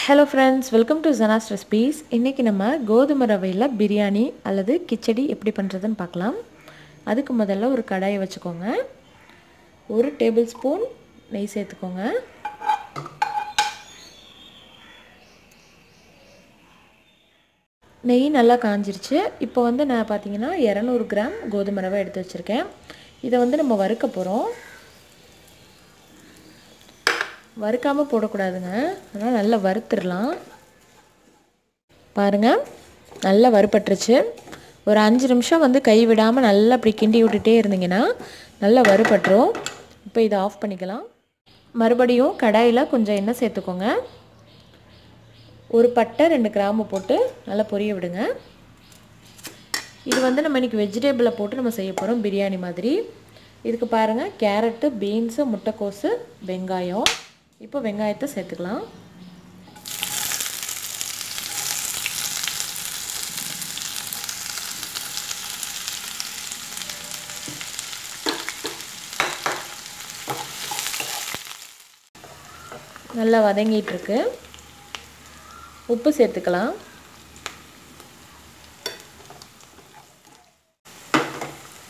Hello friends, welcome to Zana's Recipes. இன்னைக்கு நம்ம கோதுமை ரவையில பிரியாணி அல்லது கிச்சடி எப்படி பண்றதுன்னு பார்க்கலாம். அதுக்கு முதல்ல ஒரு கடாயை வச்சுக்கோங்க. 1 டேபிள்ஸ்பூன் நெய் சேர்த்துக்கோங்க. நெய் நல்லா காஞ்சிருச்சு. இப்போ நான் பாத்தீங்கன்னா 200 கிராம் கோதுமை ரவை எடுத்து வச்சிருக்கேன். இத நம்ம வறுக்க போறோம். வறுக்காம போடக்கூடாதுங்க. அதனால நல்லா வறுத்துறலாம். பாருங்க நல்லா வறுபட்டுருச்சு. ஒரு 5 நிமிஷம் கை விடாம நல்லா அப்படி கிண்டி விட்டுட்டே இருந்தீங்கன்னா நல்லா வறுபட்டுரும். இப்போ இத ஆஃப் பண்ணிக்கலாம். மறுபடியும் கடாயில கொஞ்சம் எண்ணெய் சேர்த்துக்கோங்க. ஒரு பட்டை 2 கிராம்பு போட்டு நல்லா பொரிய விடுங்க. இது நம்ம இன்னைக்கு வெஜிடபிளை போட்டு நம்ம செய்ய போறோம் பிரியாணி மாதிரி. இதுக்கு பாருங்க கேரட், பீன்ஸ், முட்டைக்கோஸ், வெங்காயம். இப்போ வெங்காயத்தை சேர்த்துக்கலாம். நல்லா வதங்கிட்டு இருக்கு. உப்பு சேர்த்துக்கலாம்.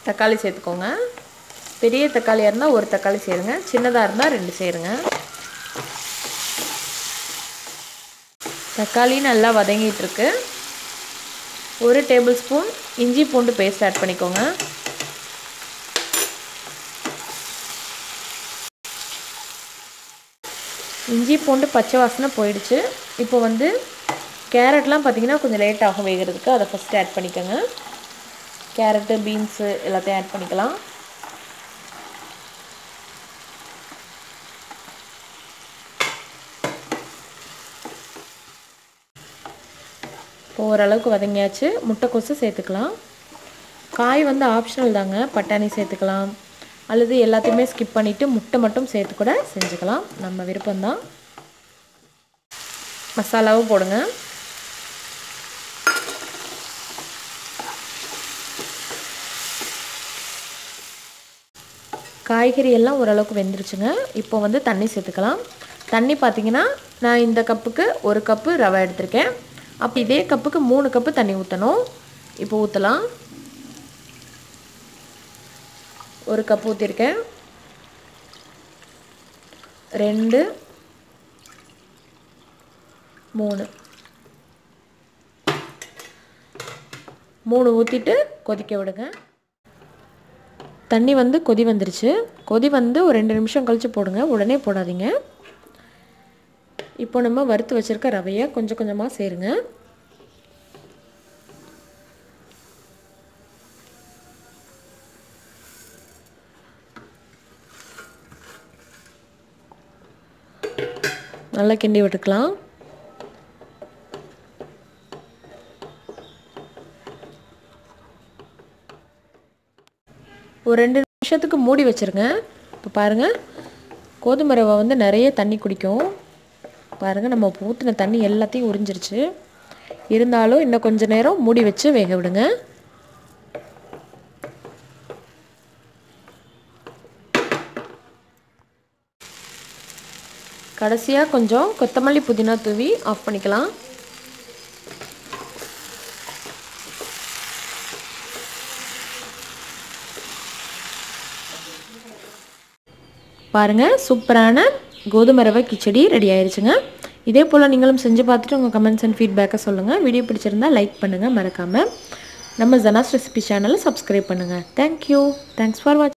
தக்காளி சேர்த்துக்கோங்க. பெரிய தக்காளியா இருந்தா ஒரு தக்காளி சேருங்க. சின்னதா இருந்தா 2 சேருங்க. தக்காளி நல்லா வதங்கிட்டு இருக்கு. 1 டேபிள்ஸ்பூன் இஞ்சி பூண்டு பேஸ்ட் ஆட் பண்ணிக்கோங்க. இஞ்சி பூண்டு பச்சை வாசனை போயிடுச்சு. இப்போ கேரட்லாம் பாத்தீங்கன்னா கொஞ்சம் லேட் ஆகும் வேகிறதுக்கு. அதை ஃபர்ஸ்ட் ஆட் பண்ணிக்கோங்க. கேரட், பீன்ஸ் எல்லாத்தையும் ஆட் பண்ணிக்கலாம். ஓரளவுக்கு வதங்கியாச்சு. முட்டைக்கோசு சேர்த்துக்கலாம். காய் ஆப்ஷனல் தாங்க. பட்டாணி சேர்த்துக்கலாம் அல்லது எல்லாத்தையுமே ஸ்கிப் பண்ணிட்டு முட்டை மட்டும் சேர்த்து கூட செஞ்சுக்கலாம். நம்ம விருப்பம்தான். மசாலாவும் போடுங்க. காய்கறி எல்லாம் ஓரளவுக்கு வெந்துருச்சுங்க. இப்போ தண்ணி சேர்த்துக்கலாம். தண்ணி பார்த்தீங்கன்னா நான் இந்த கப்புக்கு 1 கப்பு ரவை எடுத்திருக்கேன். அப்போ இதே கப்புக்கு 3 கப்பு தண்ணி ஊற்றணும். இப்போ ஊற்றலாம். 1 கப் ஊற்றிருக்கேன். 2 3 ஊற்றிட்டு கொதிக்க விடுங்க. தண்ணி கொதி வந்துருச்சு. கொதி ஒரு 2 நிமிஷம் கழிச்சு போடுங்க. உடனே போடாதீங்க. இப்போ நம்ம வறுத்து வச்சிருக்க ரவையை கொஞ்சம் கொஞ்சமா சேருங்க. நல்லா கிண்டி விட்டுக்கலாம். ஒரு 2 நிமிஷத்துக்கு மூடி வச்சிருங்க. இப்போ பாருங்க கோதுமை ரவை நிறைய தண்ணி குடிக்கும். பாருங்க நம்ம ஊத்தின தண்ணி எல்லாத்தையும் உறிஞ்சிருச்சு. இருந்தாலும் இன்னும் கொஞ்ச நேரம் மூடி வச்சு வேக விடுங்க. கடைசியா கொஞ்சம் கொத்தமல்லி புதினா தூவி ஆஃப் பண்ணிக்கலாம். பாருங்க சூப்பரான கோதுமை ரவை கிச்சடி ரெடி ஆயிருச்சுங்க. இதே போல நீங்களும் செஞ்சு பார்த்துட்டு உங்க கமெண்ட்ஸ் அண்ட் ஃபீட்பேக்கை சொல்லுங்க. வீடியோ பிடிச்சிருந்தா லைக் பண்ணுங்க. மறக்காம நம்ம ஜனாஸ் ரெசிபி சேனலை சப்ஸ்கிரைப் பண்ணுங்க. Thank you. Thanks for watching.